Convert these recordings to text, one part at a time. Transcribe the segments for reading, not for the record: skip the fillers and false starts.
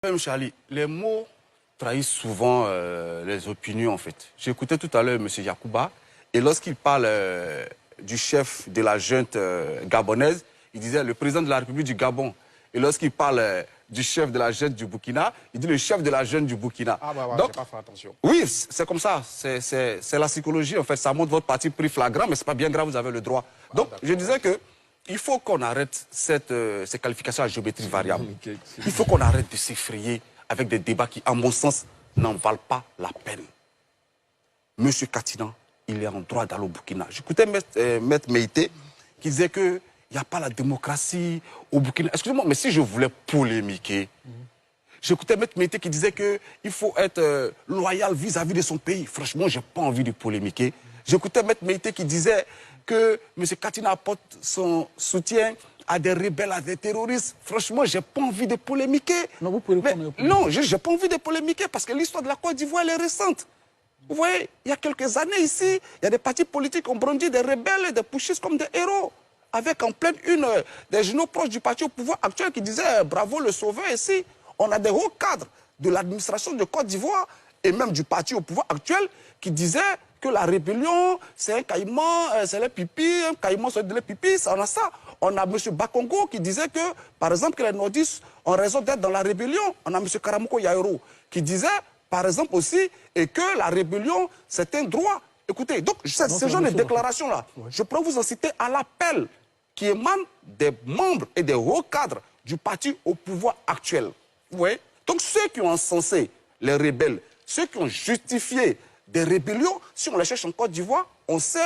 Même Charlie, les mots trahissent souvent les opinions en fait. J'écoutais tout à l'heure M. Yacouba et lorsqu'il parle du chef de la junte gabonaise, il disait le président de la République du Gabon. Et lorsqu'il parle du chef de la junte du Burkina, il dit le chef de la junte du Burkina. Ah bah ouais, donc, j'ai pas fait attention. Oui, c'est comme ça. C'est la psychologie en fait. Ça montre votre parti pris flagrant, mais c'est pas bien grave, vous avez le droit. Donc, je disais que il faut qu'on arrête ces qualifications à géométrie variable. Il faut qu'on arrête de s'effrayer avec des débats qui, à mon sens, n'en valent pas la peine. Monsieur Katinan, il est en droit d'aller au Burkina. J'écoutais Maître Meïté qui disait qu'il n'y a pas la démocratie au Burkina. Excusez-moi, mais si je voulais polémiquer, j'écoutais Maître Meïté qui disait qu'il faut être loyal vis-à-vis de son pays. Franchement, je n'ai pas envie de polémiquer. J'écoutais Maître Meïté qui disait que M. Katinan apporte son soutien à des rebelles, à des terroristes. Franchement, je n'ai pas envie de polémiquer. Non, vous pouvez répondre. Non, je n'ai pas envie de polémiquer parce que l'histoire de la Côte d'Ivoire, elle est récente. Vous voyez, il y a quelques années ici, il y a des partis politiques qui ont brandi des rebelles, des putschistes comme des héros. Avec en pleine une des journaux proches du parti au pouvoir actuel qui disaient bravo le sauveur ici. On a des hauts cadres de l'administration de Côte d'Ivoire et même du parti au pouvoir actuel qui disaient que la rébellion, c'est un caïman, c'est les pipis, un caïman, c'est les pipis, on a ça. On a M. Bakongo qui disait que, par exemple, que les nordistes ont raison d'être dans la rébellion. On a M. Karamoko Yairo qui disait, par exemple aussi, et que la rébellion, c'est un droit. Écoutez, donc, ce genre de déclaration-là, je pourrais vous en citer à l'appel qui émane des membres et des hauts cadres du parti au pouvoir actuel. Vous voyez? Donc, ceux qui ont encensé les rebelles, ceux qui ont justifié des rébellions, si on les cherche en Côte d'Ivoire, on sait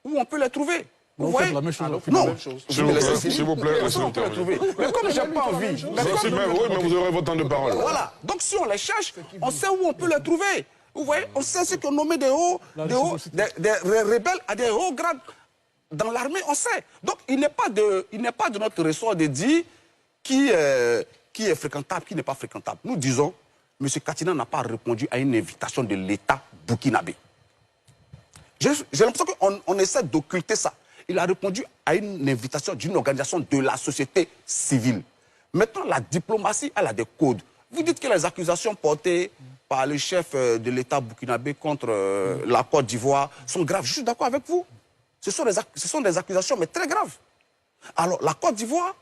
où on peut les trouver. Vous voyez? La même chose, non, s'il vous plaît, laissez-nous terminer. Mais comme j'ai pas envie... Oui, mais vous aurez votre temps de parole. Voilà. Donc si on les cherche, on sait où on peut les trouver. Vous voyez? On sait ceux qui ont nommé des rebelles à des hauts grades dans l'armée, on sait. Donc il n'est pas de notre ressort de dire qui est fréquentable, qui n'est pas fréquentable. Nous disons, M. Katinan n'a pas répondu à une invitation de l'État burkinabé. J'ai l'impression qu'on essaie d'occulter ça. Il a répondu à une invitation d'une organisation de la société civile. Maintenant, la diplomatie, elle a des codes. Vous dites que les accusations portées par le chef de l'État burkinabé contre la Côte d'Ivoire sont graves. Je suis d'accord avec vous. Ce sont des accusations, mais très graves. Alors, la Côte d'Ivoire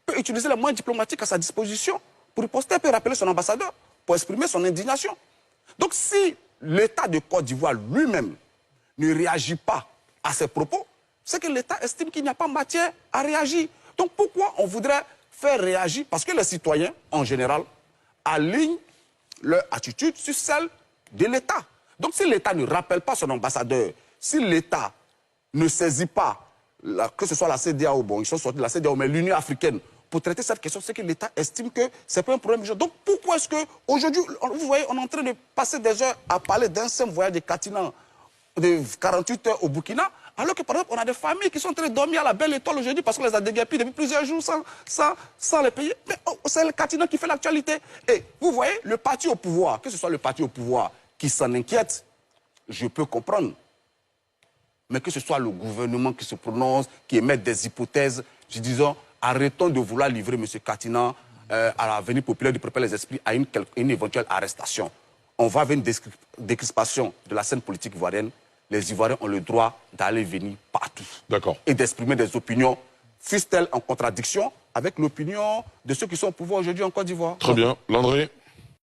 peut utiliser les moyens diplomatiques à sa disposition pour riposter, peut rappeler son ambassadeur, pour exprimer son indignation. Donc, si l'État de Côte d'Ivoire lui-même ne réagit pas à ces propos, c'est que l'État estime qu'il n'y a pas matière à réagir. Donc pourquoi on voudrait faire réagir? Parce que les citoyens, en général, alignent leur attitude sur celle de l'État. Donc si l'État ne rappelle pas son ambassadeur, si l'État ne saisit pas, que ce soit la CEDEAO, bon, ils sont sortis de la CEDEAO, mais l'Union africaine, pour traiter cette question, c'est que l'État estime que ce n'est pas un problème. Donc pourquoi est-ce qu'aujourd'hui, vous voyez, on est en train de passer des heures à parler d'un simple voyage de Katinan de 48 heures au Burkina, alors que par exemple, on a des familles qui sont en train de dormir à la belle étoile aujourd'hui parce qu'on les a déguerpis depuis plusieurs jours sans les payer. Mais c'est le Katinan qui fait l'actualité. Et vous voyez, le parti au pouvoir, que ce soit le parti au pouvoir qui s'en inquiète, je peux comprendre. Mais que ce soit le gouvernement qui se prononce, qui émet des hypothèses, je disons, arrêtons de vouloir livrer M. Katinan à la venue populaire du peuple les esprits à une éventuelle arrestation. On va vers une décrispation de la scène politique ivoirienne. Les Ivoiriens ont le droit d'aller venir partout. D'accord. Et d'exprimer des opinions, fussent-elles en contradiction avec l'opinion de ceux qui sont au pouvoir aujourd'hui en Côte d'Ivoire. Très bien. Landry?